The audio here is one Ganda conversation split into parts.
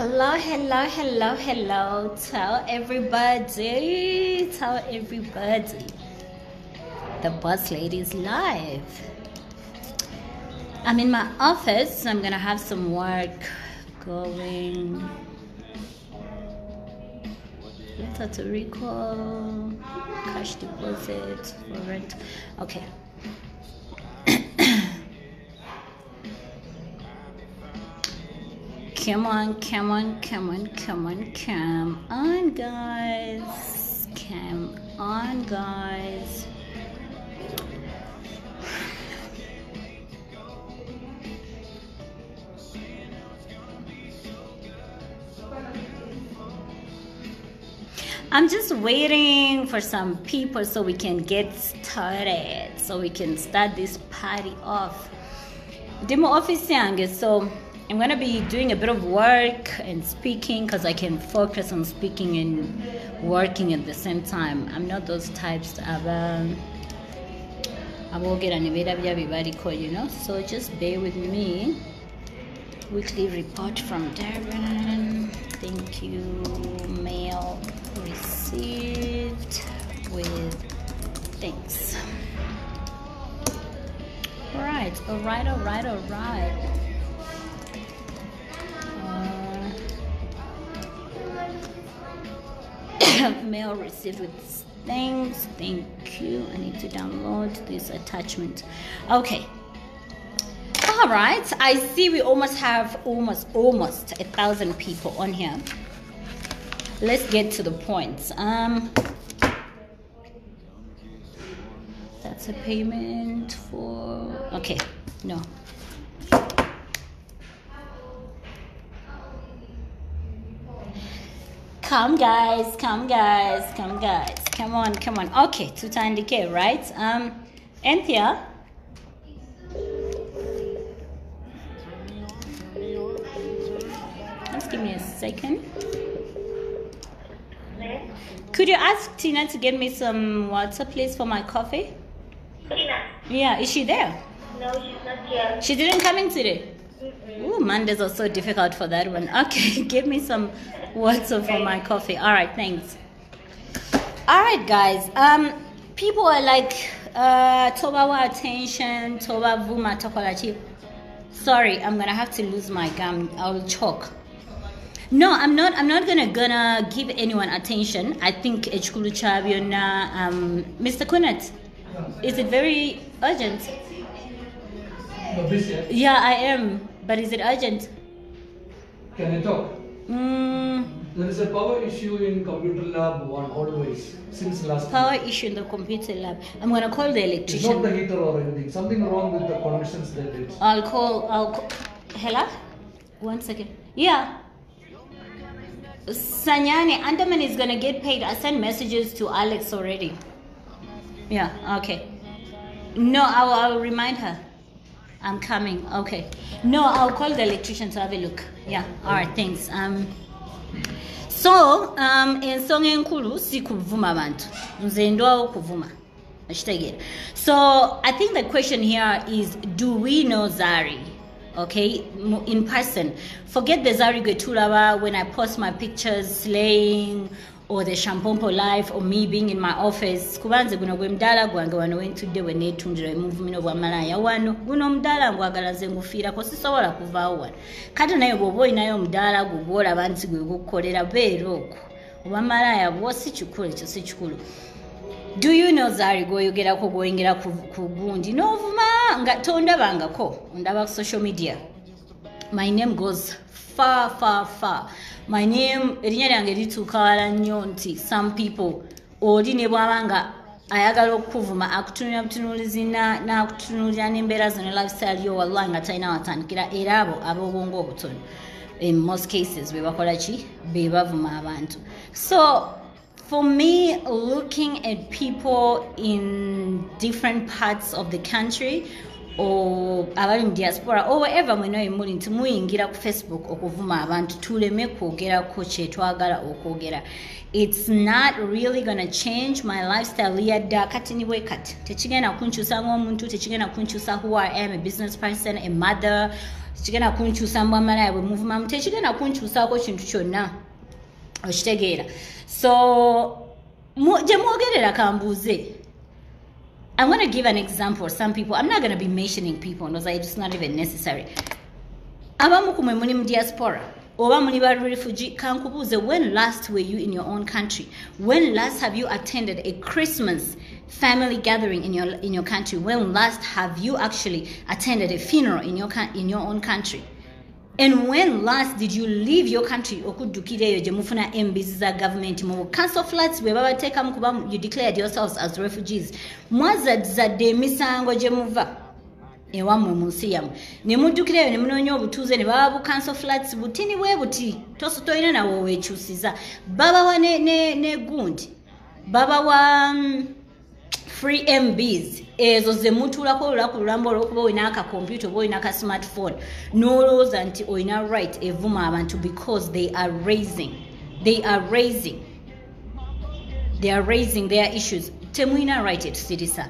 Hello, hello, hello, hello. Tell everybody. Tell everybody. The boss lady is live. I'm in my office. I'm gonna have some work going. Letter to recall, cash deposit for rent. Okay. Come on, come on, come on, come on, come on, guys. Come on, guys. I'm just waiting for some people so we can get started, so we can start this party off. Demo office yange, so I'm gonna be doing a bit of work and speaking because I can focus on speaking and working at the same time. I'm not those types of I will get an you know, so just bear with me. Weekly report from Darren. Thank you. Mail received with thanks. All right. Mail received with thanks. Thank you. I need to download this attachment. Okay. All right. I see we almost have almost 1,000 people on here. Let's get to the points. That's a payment for. Okay. No. Come guys, come on. Okay, tutandike, right? Anthea. Just give me a second. Could you ask Tina to get me some water, please, for my coffee? Tina? Yeah, is she there? No, she's not here. She didn't come in today? Ooh, Mondays are so difficult for that one. Okay, give me some water for my coffee. All right, thanks. All right, guys. People are like, toba attention, toba vuma tokolachi. Sorry, I'm gonna have to lose my gum. I'll choke. No, I'm not gonna give anyone attention. I think Echkulu Chabiona, Mr. Kunat, is it very urgent? Yeah, I am. But is it urgent? Can I talk? There is a power issue in computer lab one always since last power week. Issue in the computer lab. I'm gonna call the electrician. It's not the heater or anything. Something wrong with the connections that it's. I'll call. Hello? 1 second. Yeah. Sanyani, Andaman is gonna get paid. I sent messages to Alex already. Yeah. Okay. No, I'll remind her. I'm coming. Okay. No, I'll call the electrician to have a look. Yeah. All right. Thanks. So, ensonga enkulu si kuvuma abantu. Nze ndwawo kuvuma. So, I think the question here is, do we know Zari? Okay, in person. Forget the Zari Getulawa when I post my pictures slaying, or the Shampompo life, or me being in my office. Kubanze guno gwe mdala gwange wano wentudde we neetundira movement of Malaaya wano guno mdala ngwagala nze ngufiira ko sisobola kuvaawo wano kati naye bw'oba olinayo mdala gwe gw'olaba nti gwe gukukolera beera okwo oba Malaaya bwo si kikulu ekyo si kikulu. Do you know Zari gwoyogerako gwoyingira ku gundi n'ovuma nga tondabangako ondaba ku social media? My name goes far. My name erinnya lyange lituuka wala nnyo nti some people oli ne bw'abanga ayagala okuvuma akutunuulira n'akutunuulira n'embeera zo ne lifestyle yo wallahi nga talina watandikira era abo ab'obwongo obutono in most cases be bakola ki be bavuma abantu. So for me, looking at people in different parts of the country or abali mu diaspora or wherever mwenayo muli nti muyingira ku Facebook okuvuma abantu tuleme kwogerako kyetwagala okwogera, it's not really gonna change my lifestyle yadda kati ni bwe kati tekigenda kunkyusa ng'omuntu, tekigenda kunkyusa who I am, a business person, a mother, tekigenda kunkyusa mbwa Malaaya bwe muvumamu tekigenda kunkyusaako kintu kyonna okitegeera so gye mwogerera kambuuze I'm going to give an example. Some people, I'm not going to be mentioning people, no, it's not even necessary. Abamu kumwe muli mu diaspora, oba muli ba refugee, kankubuuze, when last were you in your own country? When last have you attended a Christmas family gathering in your country? When last have you actually attended a funeral in your own country? And when last did you leave your country okuddukireyo gye mufuna embizi za government mu council flats bwe babateekamu kuba you declared yourselves as refugees mwazadde emisango gye muva ewammwe mu nsi yammwe ne muddukireyo ne munoonya obutuuze ne baba bu council flats butini bwe buti tolina nawe weekyusiza babawa ne gundi babawa free MBs ezo ze mutuulako olunaku lulamba olw'okuba olina akakompyuta oba olina ka smartphone n'olowooza nti olina right evuma abantu because they are raising their issues temulina right etusirisa.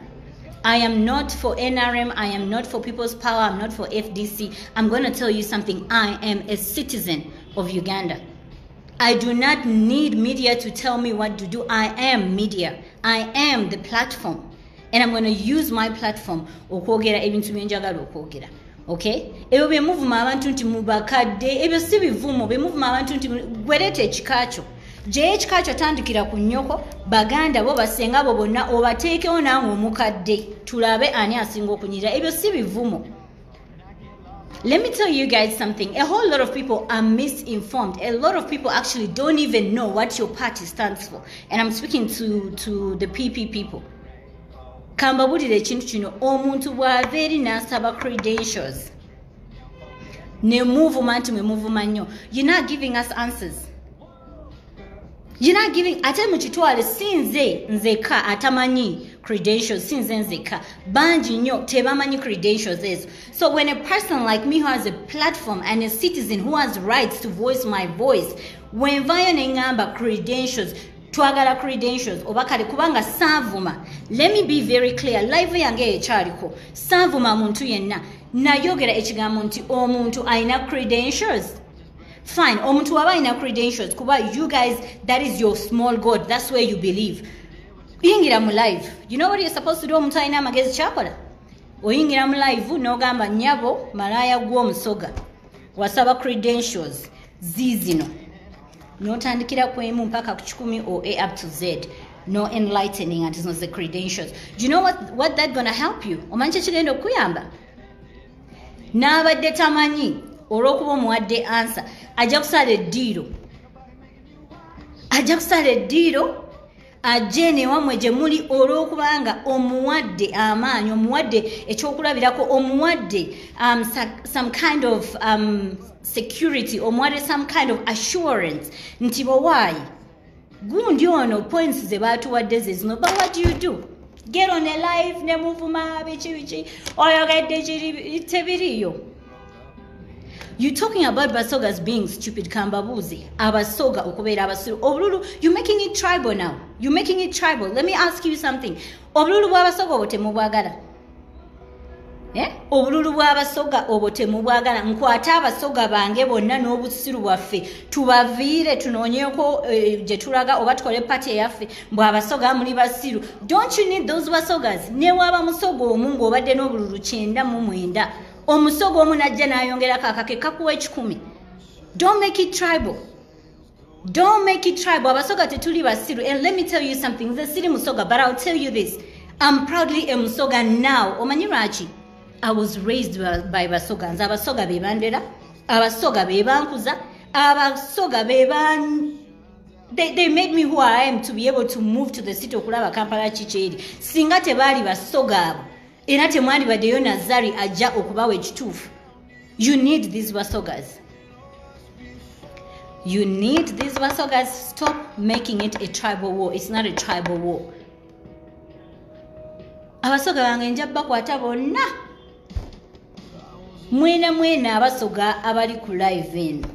I am not for NRM, I am not for People's Power, I'm not for FDC. I'm going to tell you something. I am a citizen of Uganda. I do not need media to tell me what to do. I am media. I am the platform. And I'm going to use my platform. Okwogera ebintu byenjagala okwogera. Okay? Ebyo bye muvuma abantu nti mubakadde, ebyo si bivumo, bye muvuma abantu nti gwerete ekikakyo. Gye ekikakyo tandikira ku nnyoko, baganda bo basenga bo bonna obateekewo naawe omukadde. Tulabe ani asinga okunyirira. Ebyo si bivumo. Let me tell you guys something. A whole lot of people are misinformed. A lot of people actually don't even know what your party stands for. And I'm speaking to the PP people. Kambabulire ekintu kino omuntu bw'abeeri n'asaba credentials. Ne movement mwe muvuma nnyo. You're not giving us answers. You're not giving ate mu kitwale sinze nzeka atamanyi credentials sinze nzeka banji nnyo tebamanyi credentials ezo. So when a person like me who has a platform and a citizen who has rights to voice my voice when vayo nengamba credentials twagala credentials obakale kubanga savuma. Let me be very clear, live yange ekyaliko savuma muntu yenna nayogera ekigambo nti omuntu ayina credentials. Fine, omuntu waba ina credentials kuba you guys, that is your small god, that's where you believe. Oyingira mu live, you know what you're supposed to do omuntu ayina amagezi kyakola? Oyingira mu live n'ogamba nnyabo Malaaya gw'omusoga wasaba credentials zizino n'otandikira ku emu mpaka ku 10 or A up to Z. No enlightening and it's not the credentials. Do you know what that's gonna help you? Omanyi kigenda okuyamba? N'abadde tamanyi olw'okuba omuwadde answer ajja kusala eddiiro ajje newammwe gye muli olw'okubanga omuwadde amaanyi omuwadde ekyokulabirako omuwadde some kind of security omuwadde some kind of assurance nti bowaayi gundi ono points ze baatuwadde ze zino. But what do? Get on a live ne muvuma biki oyogedde kiri tebiriyo. You're talking about Basogas being stupid, Kambabuzi. Abasoga okubeera abasiru. Obululu, you're making it tribal now. You're making it tribal. Let me ask you something. Obululu bw'abasoga obote mubwagala. Obululu bw'abasoga obote mubwagala. Nkwata abasoga bange bonna n'obusiru bwaffe. Tubaviire tunoonyeko gye tulaga oba tukole party eyaffe. Mbwe abasoga muli basiru. Don't you need those basogas? Ne waba musoga omu ng'obadde n'obululu 99. Omusogo omu najja n'ayongerako akake kakuwa 10. Don't make it tribal. Don't make it tribal. Abasoga tetuli basiru. And let me tell you something. Nze siri musoga, but I'll tell you this. I'm proudly a musoga now. Omanyi lwaki? I was raised by basoga. Nze abasoga be bandera. Abasoga be bankuza. Abasoga be ban... They made me who I am to be able to move to the city okulaba Kampala Chicheri. Singa tebaali basoga abo. Era temwali baddeyo na Zari ajja okubawa ekituufu. You need these basogas. You need these basogas. Stop making it a tribal war. It's not a tribal war. Abasoga bange nja bakwata bonna. Mwena abasoga abali ku live eno.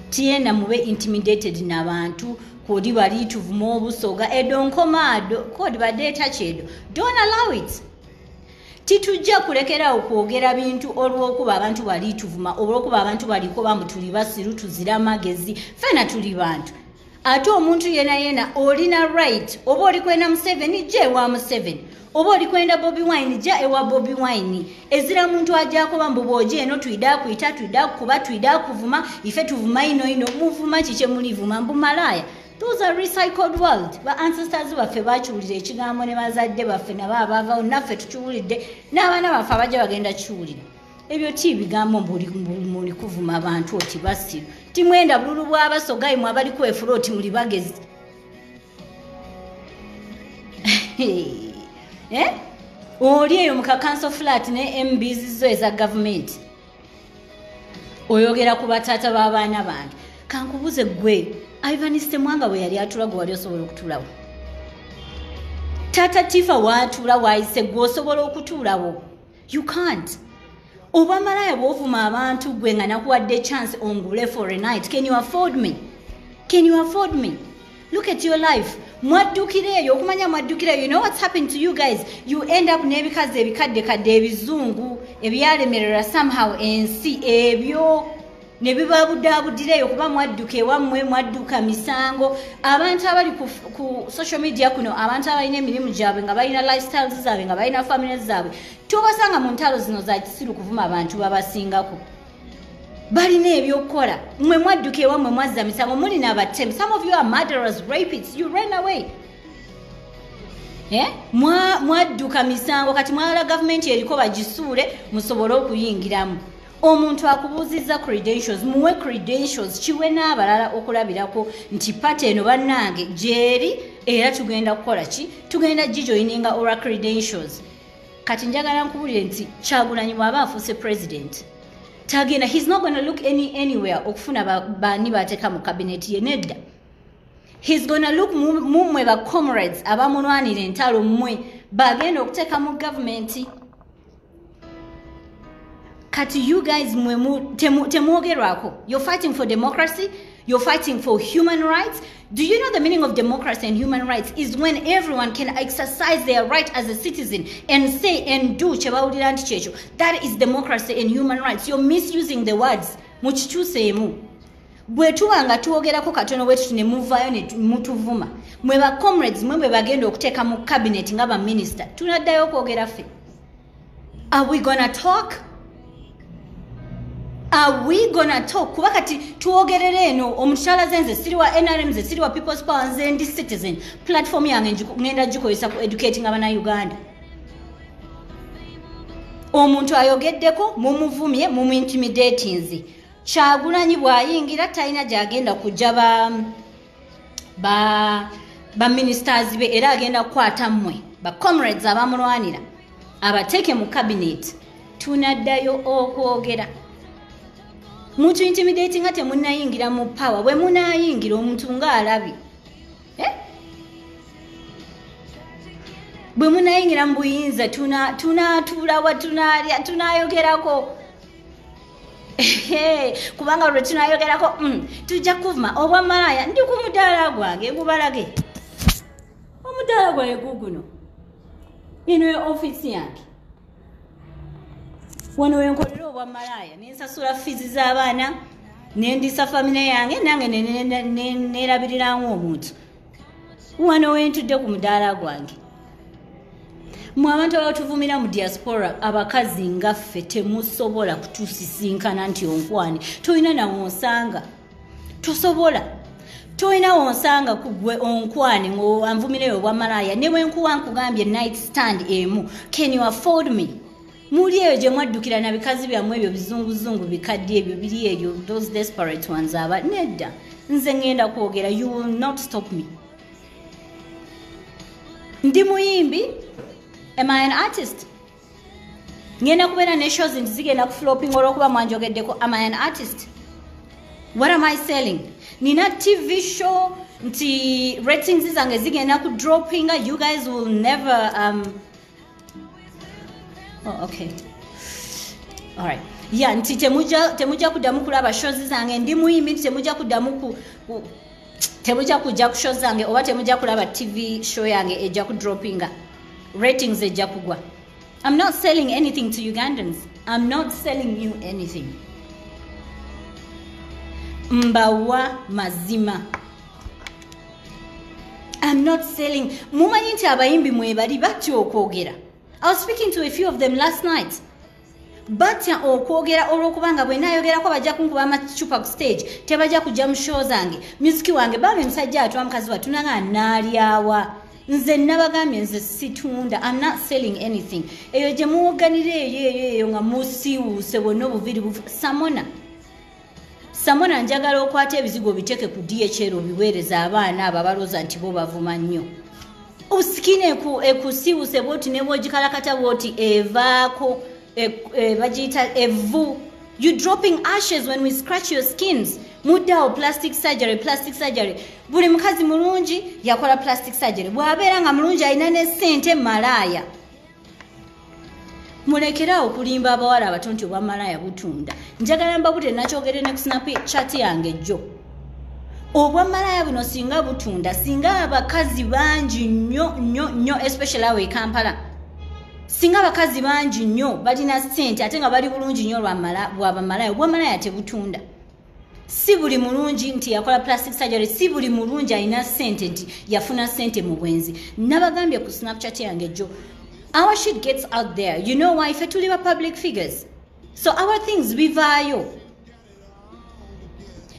Tiena mube intimidated n'abantu. Kodi bali tuvuma obusoga edonkomado kodi badeta chedo. Don't allow it. titujja kulekera okwogera bintu olw'okuba abantu bali tuvuma olw'okuba abantu baliko bambu tuli basiru tuzira magezi fena tuli bantu ate omuntu yena olina right oba oli kwenda Museveni je wa Museveni oba oli kwenda Bobi Wine ja ewa Bobi Wine ezira muntu ajako bambu boje eno tuida kuita tuida kuba tuida kuvuma ife tuvuma ino muvuma kiche mulivuma mbu Malaaya. Those are recycled world. Ba ancestors baffe bakiwulira ekigambo ne bazadde baffe nabo abavaawo naffe tukiwulidde n'abaana baffe abajja bagenda kiwulira. Ebyo ti bigambo muli kuvuma abantu oti basiru. Timwenda bululu bw'abasogayi mu abali kwefula oti muli bagezi. Oli eyo muka council flat ne MBs zo eza government. Oyogera ku bataata b'abaana bange. Kankubuze gwe. Ivan Stemwanga we yali atula gwe wali osobola okutulawo. Tata Tifa waatula waayise gwe osobola okutulawo. You can't. Oba Malaaya bw'ovuma abantu gwe nga nakuwadde chance ongule for a night. Can you afford me? Can you afford me? Look at your life. Mwaddukireeyo okumanya mwaddukireeyo. You know what's happened to you guys? You end up n'ebikazi ebikaddekadde ebizungu ebyalemerera somehow ensi ebyo ne bibabudaabudireeyo kuba mwadduka ewammwe mwadduka misango. Abantu abali ku social media kuno abantu abalina emirimu gyabwe nga balina lifestyles zaabwe nga balina families zaabwe tobasanga mu ntalo zino za kisiru kuvuma abantu babasingako. Balina ebyokukola mmwe mwadduka ewammwe mwazza misango mulina abatemu. Some of you are murderers, rapists, you ran away. Mwadduka misango kati mwala government eriko bagisuule musobole okuyingiramu. Omuntu akubuuzizza credentials muwe credentials kiwe n'abalala okulabirako nti pate eno bannange gyeri era tugenda kukola ki tugenda gijoyininga olwa credentials. Kati njagala nkubulire nti Kyagulanyi bw'aba afuuse president tagenda he's not going to look anywhere okufuna bani bateeka mu cabinet ye nedda. He's going to look mumwe ba comrades abamulwanira entalo mmwe bagenda okuteeka mu government. Kati you guys temwogerwako. You're fighting for democracy. You're fighting for human rights. Do you know the meaning of democracy and human rights is when everyone can exercise their right as a citizen and say and do chebawulira nti kyekyo. That is democracy and human rights. You're misusing the words. Mukikyuseemu. Bwe tuwanga tuwogerako katono wetu ne muvaayo ne mutuvuma. Mwe ba comrades mwe bagenda okuteeka mu cabinet nga ba minister. Tunaddayo okwogera ffe. Are we gonna talk? Are we gonna talk? Kuba kati tuogerere eno omukyala zenze siri wa NRM ze siri wa People's Power nze ndi citizen platform yange ngenda gikozesa ku educating abana Uganda. Omuntu ayogeddeko mumuvumye mumuintimidatinzi. Kyagulanyi bw'ayingira talina gyagenda kujja ba ministers be era agenda kukwata mmwe ba comrades abamulwanira abateeke mu cabinet. Tunaddayo okwogera. Mutu intimidating ate munayingira mu power bwe munayingira omuntu nga alabi bwe munayingira mu buyinza tunatulawa tunalya tunayogerako kubanga lwe tunayogerako tujja kuvuma obwa Malaaya ndi ku mudaala gwange gubalage omudaala gwange guguno ino office yange wano wenkolera obwa Malaaya nensasula fees z'abaana nendisa family yange nange nerabiriramu omuntu wano wentudde ku mudaala gwange. Mu abantu abatuvumira mu diaspora abakazi ngaffe temusobola kutusisinkana nti onkwani toyina nawo nsanga tosobola toyina wonsanga kugwe onkwani ngo anvumireyo obwa Malaaya ne wenkuwa nkugambye night stand emu. Can you afford me? Muli eyo gye mwaddukira na bikazi byammwe ebyo bizunguzungu bikadde ebyo biri eyo those desperate ones aba nedda nze ngenda kwogera. You will not stop me. Ndi muyimbi. Am I an artist? Ngenda kubeera ne shows nti zigenda kuflopping olw'okuba mwanjogeddeko. Am I an artist? What am I selling? Nina TV show nti ratings zange zigenda ku dropping. You guys will never oh, okay. All right. Yeah, nti temuja kuddamu kulaba shows zange. Ndi muyimbi temuja kuddamu temuja kujja ku shows zange oba temuja kulaba TV show yange ejja ku dropping. Ratings ejja kugwa. I'm not selling anything to Ugandans. I'm not selling you anything. Mbawa mazima. I'm not selling. Mumanyi nti abayimbi mwebali batya okwogera. I was speaking to a few of them last night. Batya okwogera olw'okubanga bwe naayogerako bajja kunkuba amacupa ku stage tebajja kujja mu show zange musiki wange bambe musajja atwa mukazi watunanga naalyawa nze nabagambye nze situunda. I'm not selling anything. Eyo gye muwoganira eyo nga musiiwuuse bwonna obuviri Samona njagala okwata ebizigo biteke ku DHL obiweereza abaana abo abalooza nti bo bavuma nnyo. Usikine ekusiiwuuse bwoti ne bwogikalakata bwoti evaako bagiyita evu. You dropping ashes when we scratch your skins. Muddao plastic surgery. Buli mukazi mulungi yakola plastic surgery. Bw'abeera nga mulungi alina ne ssente Malaaya. Mulekerawo okulimba abawala abato nti obwa Malaaya butunda. Njagala mbabute nakyogere ne ku Snapchat yange jjo. Obwa Malaaya buno singa butunda, singa abakazi bangi nnyo especially awe Kampala. Singa abakazi bangi nnyo balina ssente ate nga bali bulungi nnyo bw'aba Malaaya, obwa Malaaya tebutunda. Si buli mulungi nti yakola plastic surgery, si buli mulungi alina ssente nti yafuna ssente mu bwenzi. Nabagambye ku Snapchat yange jjo. Our shit gets out there. You know why? Ife tuli ba public figures. So our things bivaayo.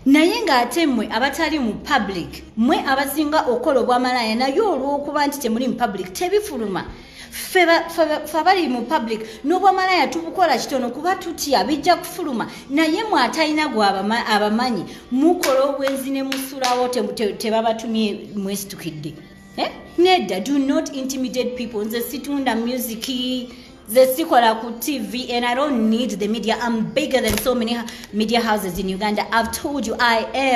Naye ng'ate mmwe abatali mu public, mmwe abasinga okola obwa Malaaya naye olw'okuba nti temuli mu public tebifuluma. Fe abali mu public n'obwa Malaaya tubukola kitono kuba tutya bijja kufuluma. Naye mwe atalina abamanyi mukola obwenzi ne musulawo tebabatumye mwesitukidde. Nedda, do not intimidate people. Nze situunda music, nze sikola ku TV, and I don't need the media. I'm bigger than so many media houses in Uganda. I've told you I am.